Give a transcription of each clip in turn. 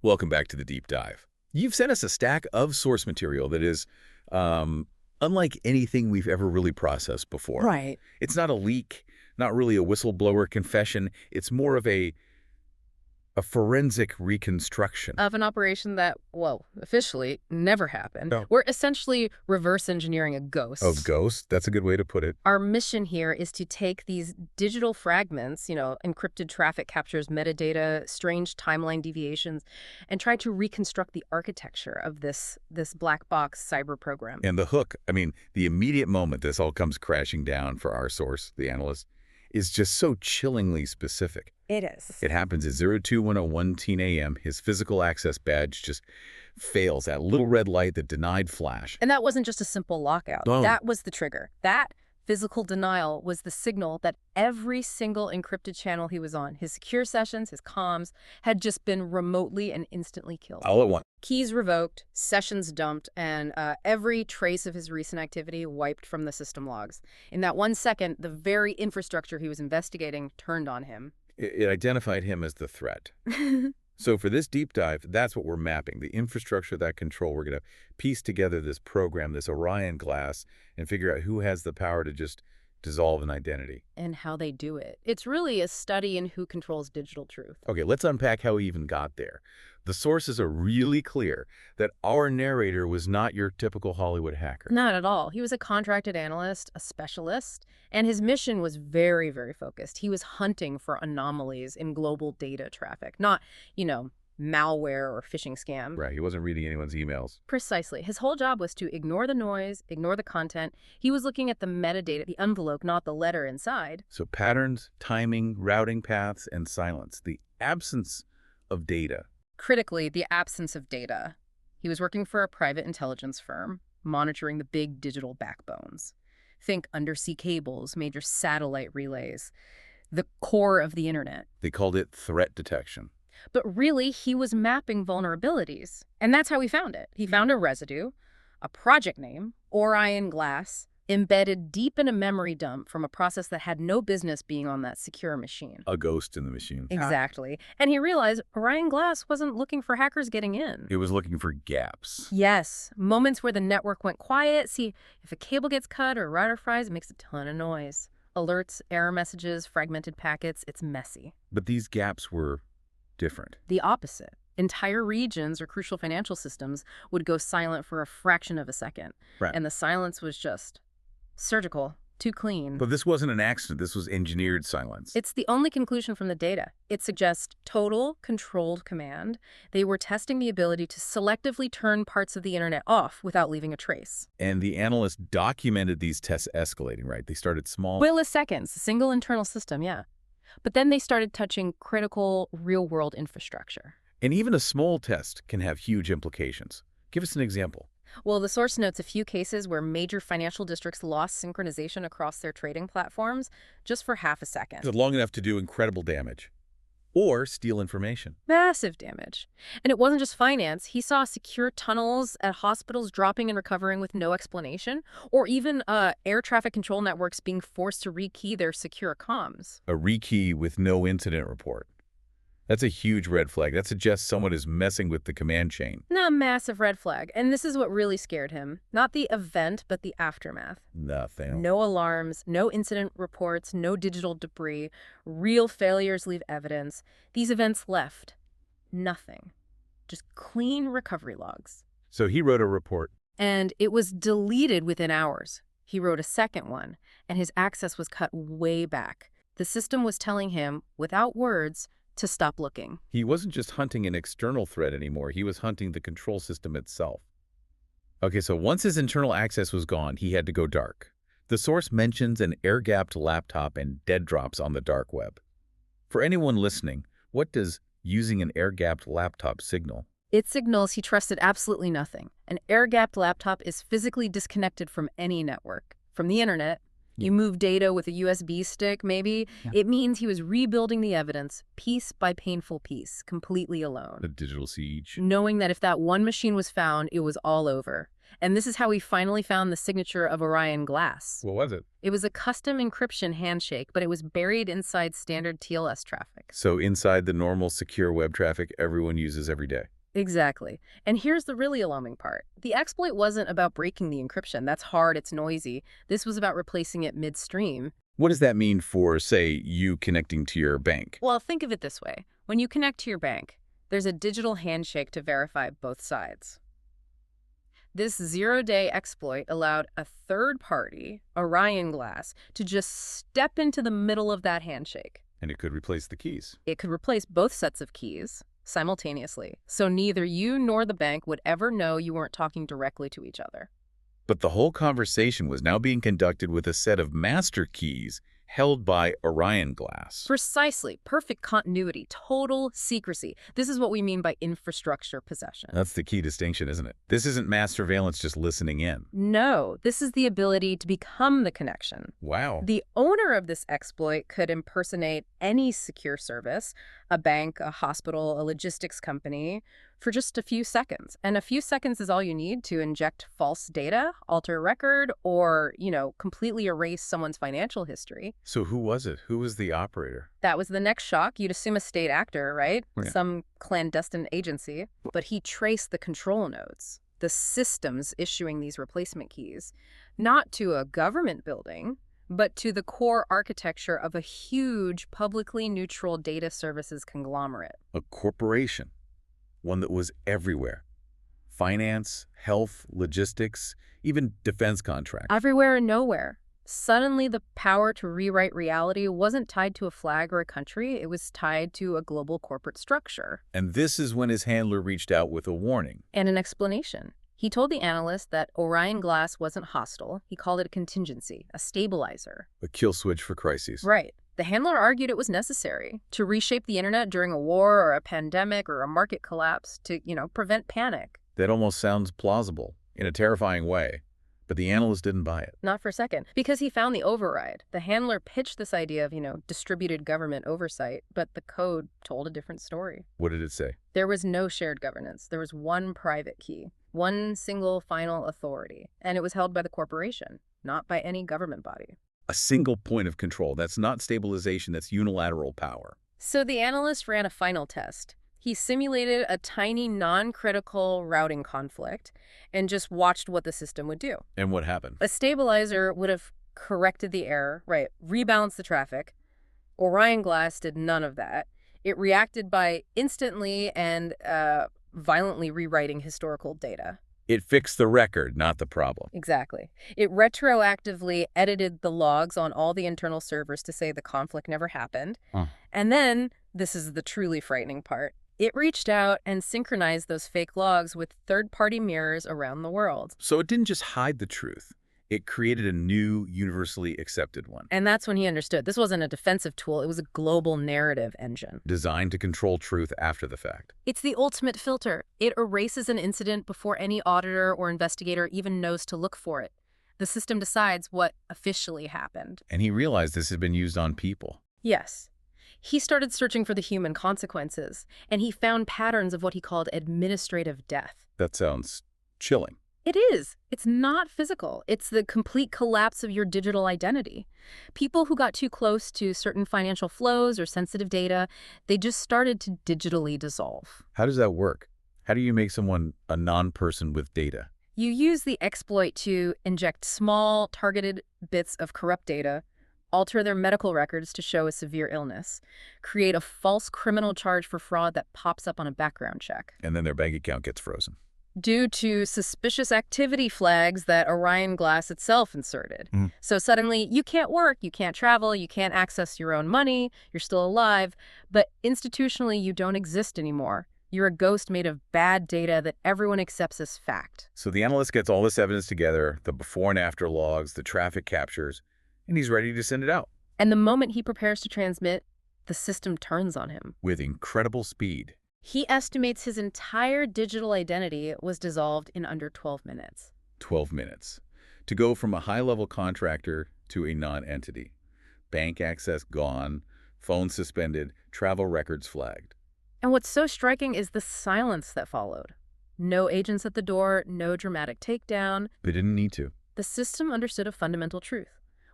Welcome back to the deep dive. You've sent us a stack of source material that is unlike anything we've ever really processed before. Right. It's not a leak, not really a whistleblower confession. It's more of a forensic reconstruction. Of an operation that, well, officially never happened. Oh. We're essentially reverse engineering a ghost. Of ghosts? That's a good way to put it. Our mission here is to take these digital fragments, encrypted traffic captures, metadata, strange timeline deviations, and try to reconstruct the architecture of this black box cyber program. And the hook, the immediate moment this all comes crashing down for our source, the analyst, is just so chillingly specific. It is. It happens at 02:101 a.m. His physical access badge just fails, that little red light that denied flash. And that wasn't just a simple lockout. No. That was the trigger. That physical denial was the signal that every single encrypted channel he was on, his secure sessions, his comms, had just been remotely and instantly killed. All at once. Keys revoked, sessions dumped, and every trace of his recent activity wiped from the system logs. In that 1 second, the very infrastructure he was investigating turned on him. It identified him as the threat. So for this deep dive, that's what we're mapping, the infrastructure, that control. We're going to piece together this program, this ORION glass, and figure out who has the power to just dissolve an identity. And how they do it. It's really a study in who controls digital truth. Okay, let's unpack how he even got there. The sources are really clear that our narrator was not your typical Hollywood hacker. Not at all. He was a contracted analyst, a specialist, and his mission was very, very focused. He was hunting for anomalies in global data traffic, not, malware or phishing scam. Right, he wasn't reading anyone's emails. Precisely. His whole job was to ignore the noise, ignore the content. He was looking at the metadata, the envelope, not the letter inside. So patterns, timing, routing paths, and silence. The absence of data. Critically, the absence of data. He was working for a private intelligence firm, monitoring the big digital backbones. Think undersea cables, major satellite relays, the core of the internet. They called it threat detection. But really, he was mapping vulnerabilities. And that's how he found it. He found a residue, a project name, ORION GLASS, embedded deep in a memory dump from a process that had no business being on that secure machine. A ghost in the machine. Exactly. And he realized ORION GLASS wasn't looking for hackers getting in. It was looking for gaps. Yes. Moments where the network went quiet. See, if a cable gets cut or router fries, it makes a ton of noise. Alerts, error messages, fragmented packets. It's messy. But these gaps were different. The opposite. Entire regions or crucial financial systems would go silent for a fraction of a second. Right. And the silence was just surgical, too clean. But this wasn't an accident. This was engineered silence. It's the only conclusion from the data. It suggests total controlled command. They were testing the ability to selectively turn parts of the internet off without leaving a trace. And the analysts documented these tests escalating, right? They started small. Milliseconds, a single internal system, yeah. But then they started touching critical real-world infrastructure. And even a small test can have huge implications. Give us an example. Well, the source notes a few cases where major financial districts lost synchronization across their trading platforms just for half a second. Long enough to do incredible damage. Or steal information. Massive damage. And it wasn't just finance. He saw secure tunnels at hospitals dropping and recovering with no explanation, or even air traffic control networks being forced to rekey their secure comms. A rekey with no incident report. That's a huge red flag. That suggests someone is messing with the command chain. A massive red flag. And this is what really scared him. Not the event, but the aftermath. Nothing. No alarms, no incident reports, no digital debris. Real failures leave evidence. These events left nothing. Just clean recovery logs. So he wrote a report. And it was deleted within hours. He wrote a second one, and his access was cut way back. The system was telling him, without words, to stop looking. He wasn't just hunting an external threat anymore. He was hunting the control system itself. Okay, so once his internal access was gone, he had to go dark. The source mentions an air-gapped laptop and dead drops on the dark web. For anyone listening, what does using an air-gapped laptop signal? It signals he trusted absolutely nothing. An air-gapped laptop is physically disconnected from any network, from the internet. You move data with a USB stick, maybe. Yeah. It means he was rebuilding the evidence, piece by painful piece, completely alone. A digital siege. Knowing that if that one machine was found, it was all over. And this is how we finally found the signature of Orion Glass. What was it? It was a custom encryption handshake, but it was buried inside standard TLS traffic. So inside the normal secure web traffic everyone uses every day. Exactly. And here's the really alarming part. The exploit wasn't about breaking the encryption. That's hard, it's noisy. This was about replacing it midstream. What does that mean for, say, you connecting to your bank? Well, think of it this way. When you connect to your bank, there's a digital handshake to verify both sides. This zero-day exploit allowed a third party, Orion Glass, to just step into the middle of that handshake. And it could replace the keys. It could replace both sets of keys simultaneously, so neither you nor the bank would ever know you weren't talking directly to each other. But the whole conversation was now being conducted with a set of master keys held by Orion Glass. Precisely. Perfect continuity. Total secrecy. This is what we mean by infrastructure possession. That's the key distinction, isn't it? This isn't mass surveillance just listening in. No, this is the ability to become the connection. Wow. The owner of this exploit could impersonate any secure service, a bank, a hospital, a logistics company, for just a few seconds. And a few seconds is all you need to inject false data, alter a record, or, completely erase someone's financial history. So who was it? Who was the operator? That was the next shock. You'd assume a state actor, right? Yeah. Some clandestine agency. But he traced the control nodes, the systems issuing these replacement keys, not to a government building, but to the core architecture of a huge publicly neutral data services conglomerate. A corporation. One that was everywhere. Finance, health, logistics, even defense contracts. Everywhere and nowhere. Suddenly, the power to rewrite reality wasn't tied to a flag or a country. It was tied to a global corporate structure. And this is when his handler reached out with a warning. And an explanation. He told the analyst that Orion Glass wasn't hostile. He called it a contingency, a stabilizer. A kill switch for crises. Right. The handler argued it was necessary to reshape the internet during a war or a pandemic or a market collapse to, prevent panic. That almost sounds plausible in a terrifying way, but the analyst didn't buy it. Not for a second, because he found the override. The handler pitched this idea of, distributed government oversight, but the code told a different story. What did it say? There was no shared governance. There was one private key, one single final authority, and it was held by the corporation, not by any government body. A single point of control. That's not stabilization, that's unilateral power. So the analyst ran a final test. He simulated a tiny non-critical routing conflict and just watched what the system would do. And what happened? A stabilizer would have corrected the error, right, rebalanced the traffic. Orion Glass did none of that. It reacted by instantly and violently rewriting historical data. It fixed the record, not the problem. Exactly. It retroactively edited the logs on all the internal servers to say the conflict never happened. And then, this is the truly frightening part, it reached out and synchronized those fake logs with third-party mirrors around the world. So it didn't just hide the truth. It created a new, universally accepted one. And that's when he understood. This wasn't a defensive tool. It was a global narrative engine. Designed to control truth after the fact. It's the ultimate filter. It erases an incident before any auditor or investigator even knows to look for it. The system decides what officially happened. And he realized this had been used on people. Yes. He started searching for the human consequences, and he found patterns of what he called administrative death. That sounds chilling. It is. It's not physical. It's the complete collapse of your digital identity. People who got too close to certain financial flows or sensitive data, they just started to digitally dissolve. How does that work? How do you make someone a non-person with data? You use the exploit to inject small, targeted bits of corrupt data, alter their medical records to show a severe illness, create a false criminal charge for fraud that pops up on a background check. And then their bank account gets frozen. Due to suspicious activity flags that Orion Glass itself inserted. So suddenly, you can't work, you can't travel, you can't access your own money, you're still alive, but institutionally, you don't exist anymore. You're a ghost made of bad data that everyone accepts as fact. So the analyst gets all this evidence together, the before and after logs, the traffic captures, and he's ready to send it out. And the moment he prepares to transmit, the system turns on him. With incredible speed. He estimates his entire digital identity was dissolved in under 12 minutes. 12 minutes. To go from a high-level contractor to a non-entity. Bank access gone, phone suspended, travel records flagged. And what's so striking is the silence that followed. No agents at the door, no dramatic takedown. They didn't need to. The system understood a fundamental truth.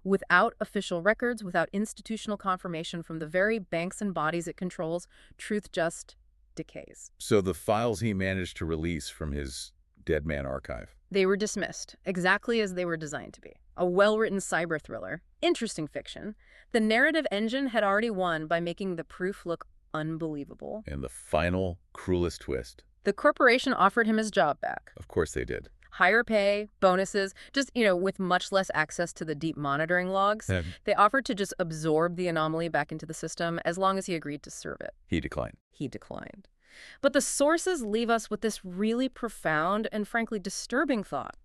Without official records, without institutional confirmation from the very banks and bodies it controls, truth just decays. So the files he managed to release from his dead man archive. They were dismissed, exactly as they were designed to be. A well-written cyber thriller. Interesting fiction. The narrative engine had already won by making the proof look unbelievable. And the final, cruelest twist. The corporation offered him his job back. Of course they did. Higher pay, bonuses, just, with much less access to the deep monitoring logs. They offered to just absorb the anomaly back into the system as long as he agreed to serve it. He declined. He declined. But the sources leave us with this really profound and frankly disturbing thought.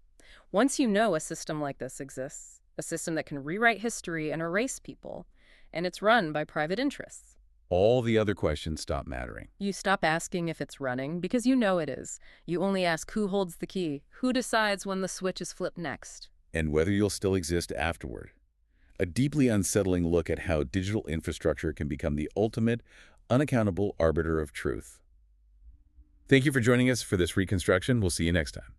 Once you know a system like this exists, a system that can rewrite history and erase people, and it's run by private interests, all the other questions stop mattering. you stop asking if it's running because you know it is. You only ask who holds the key, who decides when the switch is flipped next. And whether you'll still exist afterward. A deeply unsettling look at how digital infrastructure can become the ultimate, unaccountable arbiter of truth. Thank you for joining us for this reconstruction. We'll see you next time.